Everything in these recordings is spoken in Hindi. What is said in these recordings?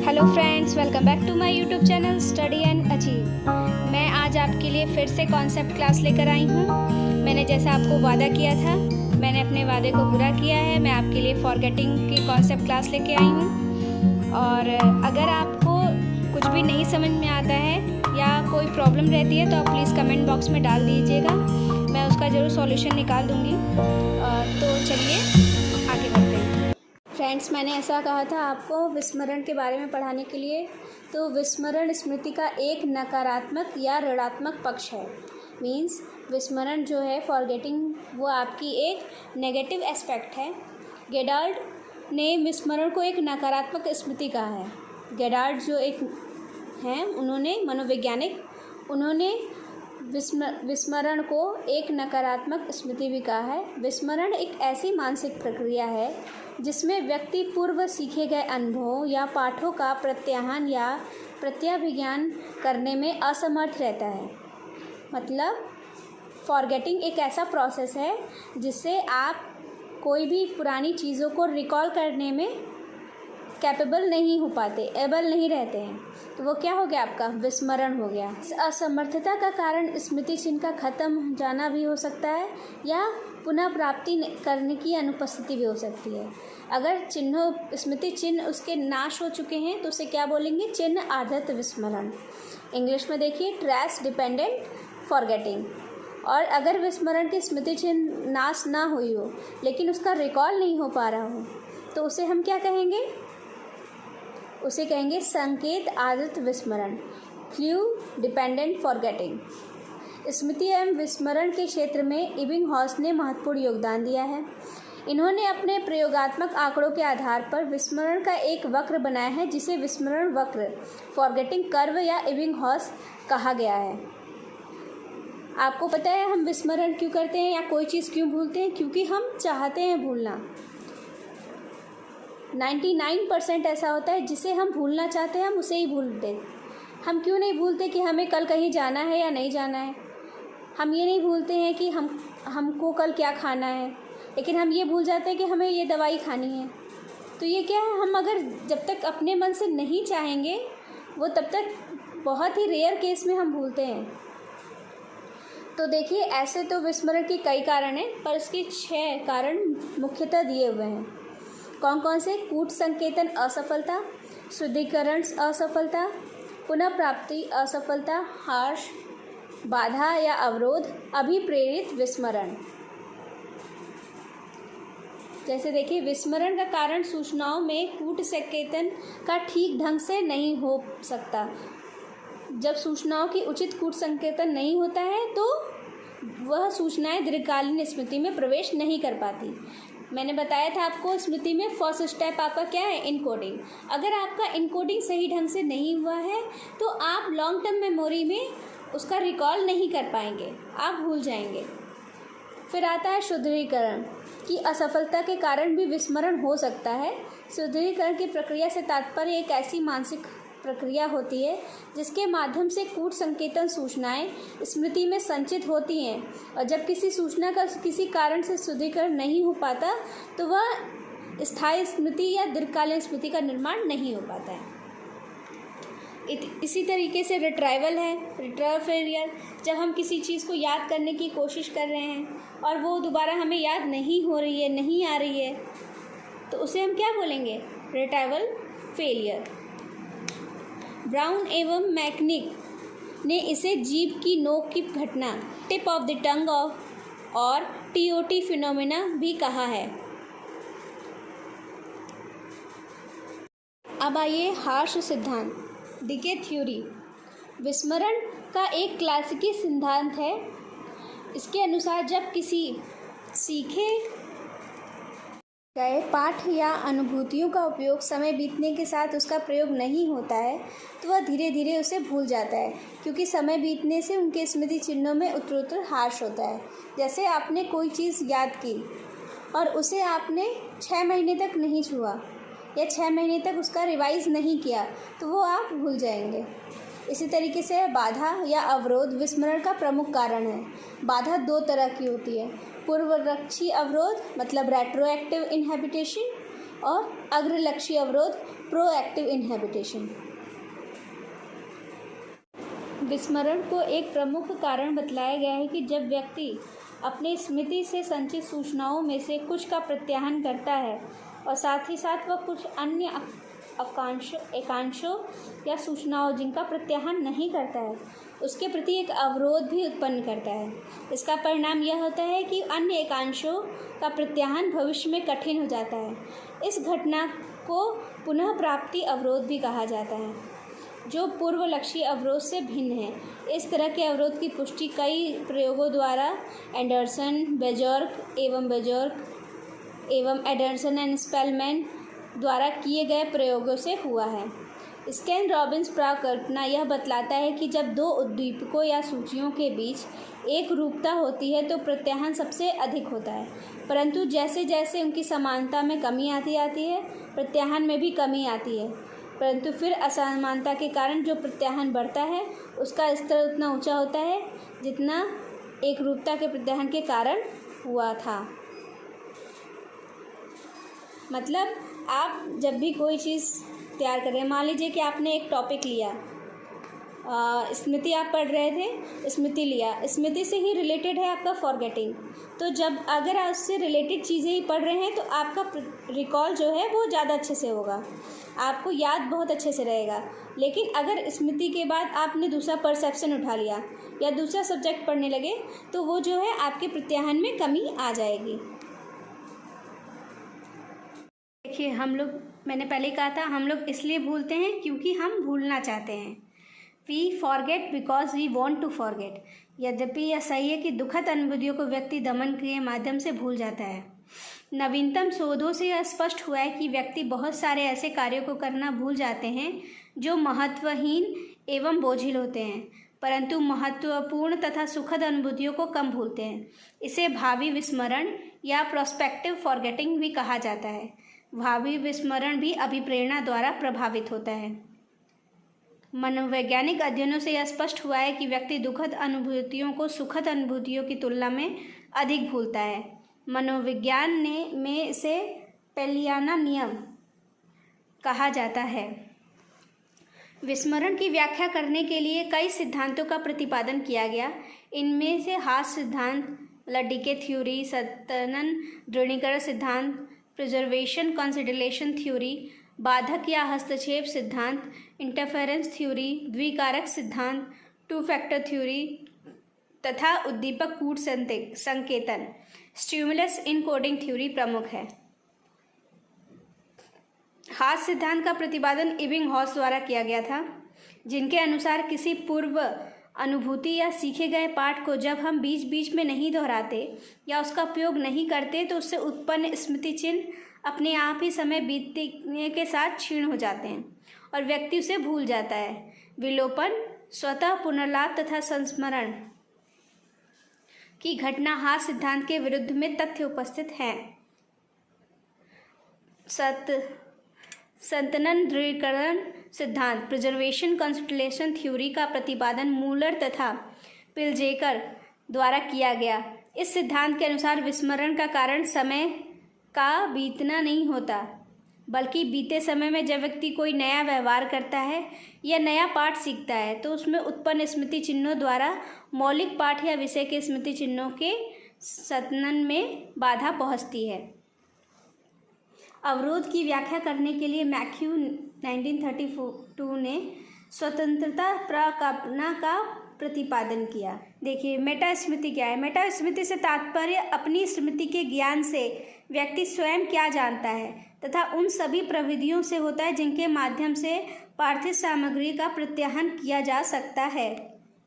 Hello friends, welcome back to my YouTube channel study and achieve. मैं आज आपके लिए फिर से कॉन्सेप्ट क्लास लेकर आई हूँ। मैंने जैसा आपको वादा किया था, मैंने अपने वादे को पूरा किया है। मैं आपके लिए फॉरगेटिंग की कॉन्सेप्ट क्लास लेके आई हूँ। और अगर आपको कुछ भी नहीं समझ में आता है या कोई प्रॉब्लम रहती है तो आप प्लीज़ कमेंट बॉक्स में डाल दीजिएगा, मैं उसका ज़रूर सॉल्यूशन निकाल दूँगी। तो चलिए आगे बढ़ते हैं। फ्रेंड्स, मैंने ऐसा कहा था आपको विस्मरण के बारे में पढ़ाने के लिए। तो विस्मरण स्मृति का एक नकारात्मक या ऋणात्मक पक्ष है। मीन्स विस्मरण जो है, फॉरगेटिंग, वो आपकी एक नेगेटिव एस्पेक्ट है। गेडाल्ट ने विस्मरण को एक नकारात्मक स्मृति कहा है। गेडाल्ट जो एक हैं, उन्होंने मनोवैज्ञानिक, उन्होंने विस्मरण को एक नकारात्मक स्मृति भी कहा है। विस्मरण एक ऐसी मानसिक प्रक्रिया है जिसमें व्यक्ति पूर्व सीखे गए अनुभवों या पाठों का प्रत्याहन या प्रत्याभिज्ञान करने में असमर्थ रहता है। मतलब फॉरगेटिंग एक ऐसा प्रोसेस है जिससे आप कोई भी पुरानी चीज़ों को रिकॉल करने में कैपेबल नहीं हो पाते, एबल नहीं रहते हैं। तो वो क्या हो गया, आपका विस्मरण हो गया। असमर्थता का कारण स्मृति चिन्ह का खत्म जाना भी हो सकता है या पुनः प्राप्ति करने की अनुपस्थिति भी हो सकती है। अगर स्मृति चिन्ह उसके नाश हो चुके हैं तो उसे क्या बोलेंगे, चिन्ह आधारित विस्मरण। इंग्लिश में देखिए ट्रैश डिपेंडेंट फॉरगेटिंग। और अगर विस्मरण की स्मृति चिन्ह नाश ना हुई हो लेकिन उसका रिकॉल नहीं हो पा रहा हो तो उसे हम क्या कहेंगे, उसे कहेंगे संकेत आधारित विस्मरण, क्लू डिपेंडेंट फॉरगेटिंग। स्मृति एवं विस्मरण के क्षेत्र में इबिंगहॉस ने महत्वपूर्ण योगदान दिया है। इन्होंने अपने प्रयोगात्मक आंकड़ों के आधार पर विस्मरण का एक वक्र बनाया है जिसे विस्मरण वक्र, फॉरगेटिंग कर्व या इबिंगहॉस कहा गया है। आपको पता है हम विस्मरण क्यों करते हैं या कोई चीज़ क्यों भूलते हैं? क्योंकि हम चाहते हैं भूलना। 99% ऐसा होता है जिसे हम भूलना चाहते हैं हम उसे ही भूलते। हम क्यों नहीं भूलते कि हमें कल कहीं जाना है या नहीं जाना है। हम ये नहीं भूलते हैं कि हमको कल क्या खाना है, लेकिन हम ये भूल जाते हैं कि हमें ये दवाई खानी है। तो ये क्या है, हम अगर जब तक अपने मन से नहीं चाहेंगे वो तब तक बहुत ही रेयर केस में हम भूलते हैं। तो देखिए, ऐसे तो विस्मरण के कई कारण हैं पर इसके 6 कारण मुख्यतः दिए हुए हैं। कौन कौन से? कूट संकेतन असफलता, शुद्धिकरण असफलता, पुनः प्राप्ति असफलता, हार्श, बाधा या अवरोध, अभिप्रेरित विस्मरण। जैसे देखिए, विस्मरण का कारण सूचनाओं में कूट संकेतन का ठीक ढंग से नहीं हो सकता। जब सूचनाओं की उचित कूट संकेतन नहीं होता है तो वह सूचनाएं दीर्घकालीन स्मृति में प्रवेश नहीं कर पाती। मैंने बताया था आपको, स्मृति में फर्स्ट स्टेप आपका क्या है, इनकोडिंग। अगर आपका इनकोडिंग सही ढंग से नहीं हुआ है तो आप लॉन्ग टर्म मेमोरी में उसका रिकॉल नहीं कर पाएंगे, आप भूल जाएंगे। फिर आता है शुद्धिकरण की असफलता के कारण भी विस्मरण हो सकता है। शुद्धिकरण की प्रक्रिया से तात्पर्य एक ऐसी मानसिक प्रक्रिया होती है जिसके माध्यम से कूट संकेतन सूचनाएं स्मृति में संचित होती हैं, और जब किसी सूचना का किसी कारण से शुद्धिकरण नहीं हो पाता तो वह स्थायी स्मृति या दीर्घकालीन स्मृति का निर्माण नहीं हो पाता है। इसी तरीके से रिट्राइवल है, रिट्राइवल फेलियर। जब हम किसी चीज़ को याद करने की कोशिश कर रहे हैं और वो दोबारा हमें याद नहीं हो रही है, नहीं आ रही है, तो उसे हम क्या बोलेंगे, रिट्राइवल फेलियर। ब्राउन एवं मैकनिक ने इसे जीभ की नोक की घटना, tip of the tongue of, और टीओटी फिनोमेना भी कहा है। अब आइए हार्श सिद्धांत, डिके थ्योरी। विस्मरण का एक क्लासिकी सिद्धांत है। इसके अनुसार जब किसी सीखे गए पाठ या अनुभूतियों का उपयोग समय बीतने के साथ उसका प्रयोग नहीं होता है तो वह धीरे धीरे उसे भूल जाता है, क्योंकि समय बीतने से उनके स्मृति चिन्हों में उत्तरोत्तर ह्रास होता है। जैसे आपने कोई चीज़ याद की और उसे आपने 6 महीने तक नहीं छुआ या 6 महीने तक उसका रिवाइज नहीं किया तो वो आप भूल जाएंगे। इसी तरीके से बाधा या अवरोध विस्मरण का प्रमुख कारण है। बाधा 2 तरह की होती है, पूर्वरक्षी अवरोध मतलब रेट्रोएक्टिव इनहिबिशन, और अग्रलक्षी अवरोध प्रोएक्टिव इनहिबिशन। विस्मरण को एक प्रमुख कारण बतलाया गया है कि जब व्यक्ति अपनी स्मृति से संचित सूचनाओं में से कुछ का प्रत्याहन करता है और साथ ही साथ वह कुछ अन्य एकांशों या सूचनाओं जिनका प्रत्याहन नहीं करता है उसके प्रति एक अवरोध भी उत्पन्न करता है। इसका परिणाम यह होता है कि अन्य एकांशों का प्रत्याहन भविष्य में कठिन हो जाता है। इस घटना को पुनः प्राप्ति अवरोध भी कहा जाता है, जो पूर्वलक्षी अवरोध से भिन्न है। इस तरह के अवरोध की पुष्टि कई प्रयोगों द्वारा एंडरसन, बेजोर्क एवं एंडरसन एंड स्पेलमैन द्वारा किए गए प्रयोगों से हुआ है। स्कैन रॉबिन्स प्राकल्पना यह बतलाता है कि जब दो उद्दीपकों या सूचियों के बीच एक रूपता होती है तो प्रत्याहन सबसे अधिक होता है, परंतु जैसे जैसे उनकी समानता में कमी आती है प्रत्याहन में भी कमी आती है, परंतु फिर असमानता के कारण जो प्रत्याहन बढ़ता है उसका स्तर उतना ऊंचा होता है जितना एक रूपता के प्रत्याहन के कारण हुआ था। मतलब आप जब भी कोई चीज़ तैयार कर रहे हैं, मान लीजिए कि आपने एक टॉपिक लिया, स्मृति आप पढ़ रहे थे, स्मृति लिया, स्मृति से ही रिलेटेड है आपका फॉरगेटिंग। तो जब अगर आप उससे रिलेटेड चीज़ें ही पढ़ रहे हैं तो आपका रिकॉल जो है वो ज़्यादा अच्छे से होगा, आपको याद बहुत अच्छे से रहेगा। लेकिन अगर स्मृति के बाद आपने दूसरा परसेप्शन उठा लिया या दूसरा सब्जेक्ट पढ़ने लगे तो वो जो है आपके प्रत्याहन में कमी आ जाएगी। देखिए मैंने पहले कहा था हम लोग इसलिए भूलते हैं क्योंकि हम भूलना चाहते हैं। We forget because we want to forget. यद्यपि यह सही है कि दुखद अनुभूतियों को व्यक्ति दमन के माध्यम से भूल जाता है। नवीनतम शोधों से यह स्पष्ट हुआ है कि व्यक्ति बहुत सारे ऐसे कार्यों को करना भूल जाते हैं जो महत्वहीन एवं बोझिल होते हैं, परंतु महत्वपूर्ण तथा सुखद अनुभूतियों को कम भूलते हैं। इसे भावी विस्मरण या प्रोस्पेक्टिव फॉरगेटिंग भी कहा जाता है। भावी विस्मरण भी अभिप्रेरणा द्वारा प्रभावित होता है। मनोवैज्ञानिक अध्ययनों से यह स्पष्ट हुआ है कि व्यक्ति दुखद अनुभूतियों को सुखद अनुभूतियों की तुलना में अधिक भूलता है। मनोविज्ञान में इसे पेलियाना नियम कहा जाता है। विस्मरण की व्याख्या करने के लिए कई सिद्धांतों का प्रतिपादन किया गया। इनमें से हास सिद्धांत, डिके थ्योरी, सतनन दृढ़ीकरण सिद्धांत, प्रिजर्वेशन कंसिडरेशन थ्योरी, बाधक या हस्तक्षेप सिद्धांत, इंटरफेरेंस थ्योरी, द्विकारक सिद्धांत, टू फैक्टर थ्योरी तथा उद्दीपक कूट संकेतन स्टिमुलस इनकोडिंग थ्योरी प्रमुख है। हास सिद्धांत का प्रतिपादन इबिंगहॉस द्वारा किया गया था, जिनके अनुसार किसी पूर्व अनुभूति या सीखे गए पाठ को जब हम बीच बीच में नहीं दोहराते या उसका उपयोग नहीं करते तो उससे उत्पन्न स्मृति चिन्ह अपने आप ही समय बीतने के साथ क्षीण हो जाते हैं और व्यक्ति उसे भूल जाता है। विलोपन, स्वतः पुनर्लाभ तथा संस्मरण की घटना हास सिद्धांत के विरुद्ध में तथ्य उपस्थित हैं। संतनन दृढ़ीकरण सिद्धांत प्रिजर्वेशन कंसिडरेशन थ्योरी का प्रतिपादन मूलर तथा पिलजेकर द्वारा किया गया। इस सिद्धांत के अनुसार विस्मरण का कारण समय का बीतना नहीं होता, बल्कि बीते समय में जब व्यक्ति कोई नया व्यवहार करता है या नया पाठ सीखता है तो उसमें उत्पन्न स्मृति चिन्हों द्वारा मौलिक पाठ या विषय के स्मृति चिन्हों के संतनन में बाधा पहुंचती है। अवरोध की व्याख्या करने के लिए मैथ्यू 1932 ने स्वतंत्रता प्रकल्पना का प्रतिपादन किया। देखिए मेटा स्मृति क्या है। मेटा स्मृति से तात्पर्य अपनी स्मृति के ज्ञान से व्यक्ति स्वयं क्या जानता है तथा उन सभी प्रविधियों से होता है जिनके माध्यम से पार्थिव सामग्री का प्रत्याहन किया जा सकता है।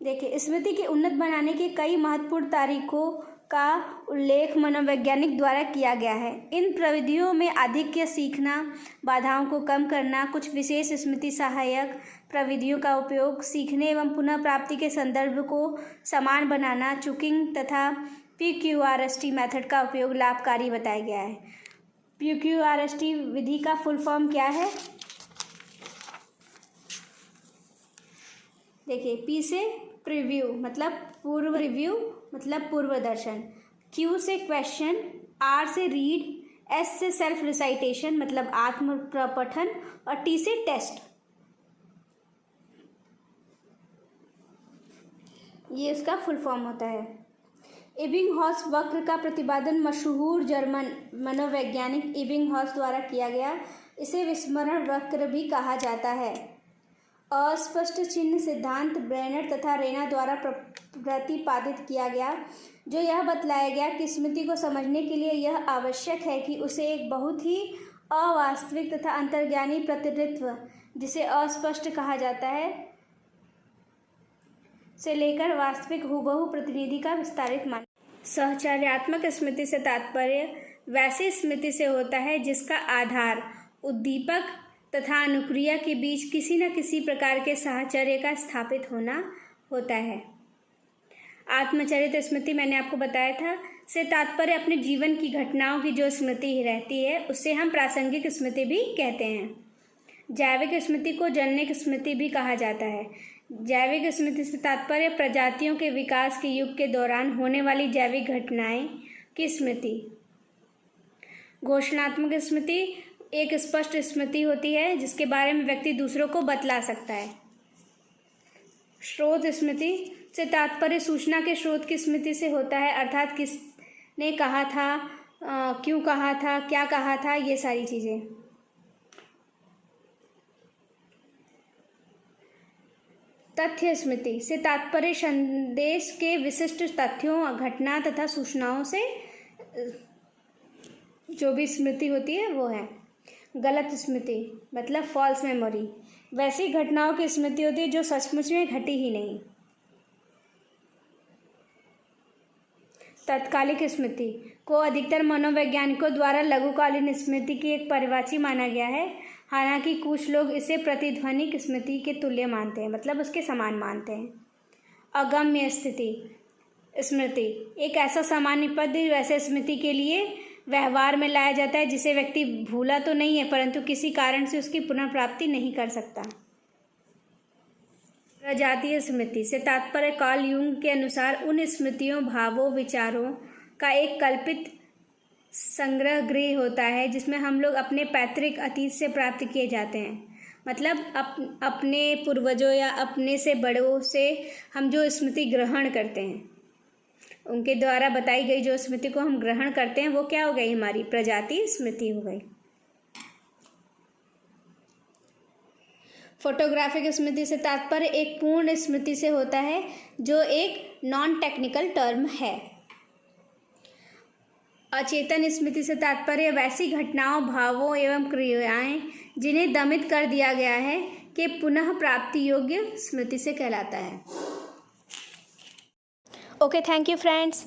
देखिए स्मृति के उन्नत बनाने के कई महत्वपूर्ण तरीकों का उल्लेख मनोवैज्ञानिक द्वारा किया गया है। इन प्रविधियों में आधिक्य सीखना, बाधाओं को कम करना, कुछ विशेष स्मृति सहायक प्रविधियों का उपयोग, सीखने एवं पुनः प्राप्ति के संदर्भ को समान बनाना, चुकिंग तथा PQRST मेथड का उपयोग लाभकारी बताया गया है। PQRST विधि का फुल फॉर्म क्या है? देखिए P से प्रीव्यू मतलब पूर्व रिव्यू मतलब पूर्व दर्शन, Q से क्वेश्चन, R से रीड, एस से सेल्फ रिसाइटेशन मतलब आत्म प्रपठन, और टी से टेस्ट, ये इसका फुल फॉर्म होता है। इबिंगहॉस वक्र का प्रतिपादन मशहूर जर्मन मनोवैज्ञानिक इबिंगहॉस द्वारा किया गया। इसे विस्मरण वक्र भी कहा जाता है। अस्पष्ट चिन्ह सिद्धांत ब्रेनर तथा रेना द्वारा प्रतिपादित किया गया, जो यह बतलाया गया कि स्मृति को समझने के लिए यह आवश्यक है कि उसे एक बहुत ही अवास्तविक तथा अंतर्ज्ञानी प्रतिनिधित्व, जिसे अस्पष्ट कहा जाता है, से लेकर वास्तविक हूबहू प्रतिनिधि का विस्तारित मान। सहचर्यात्मक स्मृति से तात्पर्य वैसी स्मृति से होता है जिसका आधार उद्दीपक तथा अनुक्रिया के बीच किसी न किसी प्रकार के साहचर्य का स्थापित होना होता है। आत्मचरित स्मृति मैंने आपको बताया था, से तात्पर्य अपने जीवन की घटनाओं की जो स्मृति रहती है उससे हम प्रासंगिक स्मृति भी कहते हैं। जैविक स्मृति को जननिक स्मृति भी कहा जाता है। जैविक स्मृति से तात्पर्य प्रजातियों के विकास के युग के दौरान होने वाली जैविक घटनाएं की स्मृति। घोषणात्मक स्मृति एक स्पष्ट स्मृति होती है जिसके बारे में व्यक्ति दूसरों को बतला सकता है। स्रोत स्मृति से तात्पर्य सूचना के स्रोत की स्मृति से होता है, अर्थात किसने कहा था, क्यों कहा था, क्या कहा था, ये सारी चीज़ें। तथ्य स्मृति से तात्पर्य संदेश के विशिष्ट तथ्यों, घटना तथा सूचनाओं से जो भी स्मृति होती है वो है। गलत स्मृति मतलब फॉल्स मेमोरी, वैसी घटनाओं की स्मृति होती है जो सचमुच में घटी ही नहीं। तत्कालिक स्मृति को अधिकतर मनोवैज्ञानिकों द्वारा लघुकालीन स्मृति की एक परिभाषा माना गया है, हालांकि कुछ लोग इसे प्रतिध्वनिक स्मृति के तुल्य मानते हैं, मतलब उसके समान मानते हैं। अगम्य स्मृति एक ऐसा सामान्य पद वैसे स्मृति के लिए व्यवहार में लाया जाता है जिसे व्यक्ति भूला तो नहीं है परंतु किसी कारण से उसकी पुनर्प्राप्ति नहीं कर सकता। प्रजातीय स्मृति से तात्पर्य कार्ल यूंग के अनुसार उन स्मृतियों, भावों, विचारों का एक कल्पित संग्रह गृह होता है जिसमें हम लोग अपने पैतृक अतीत से प्राप्त किए जाते हैं, मतलब अपने पूर्वजों या अपने से बड़ों से हम जो स्मृति ग्रहण करते हैं, उनके द्वारा बताई गई जो स्मृति को हम ग्रहण करते हैं वो क्या हो गई, हमारी प्रजातीय स्मृति हो गई। फोटोग्राफिक स्मृति से तात्पर्य एक पूर्ण स्मृति से होता है जो एक नॉन टेक्निकल टर्म है। अचेतन स्मृति से तात्पर्य वैसी घटनाओं, भावों एवं क्रियाएं जिन्हें दमित कर दिया गया है कि पुनः प्राप्ति योग्य स्मृति से कहलाता है। Okay, thank you friends.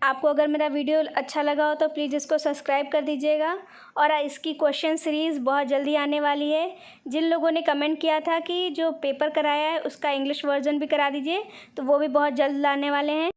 आपको अगर मेरा वीडियो अच्छा लगा हो तो प्लीज़ इसको सब्सक्राइब कर दीजिएगा, और इसकी क्वेश्चन सीरीज़ बहुत जल्दी आने वाली है। जिन लोगों ने कमेंट किया था कि जो पेपर कराया है उसका इंग्लिश वर्जन भी करा दीजिए, तो वो भी बहुत जल्द लाने वाले हैं।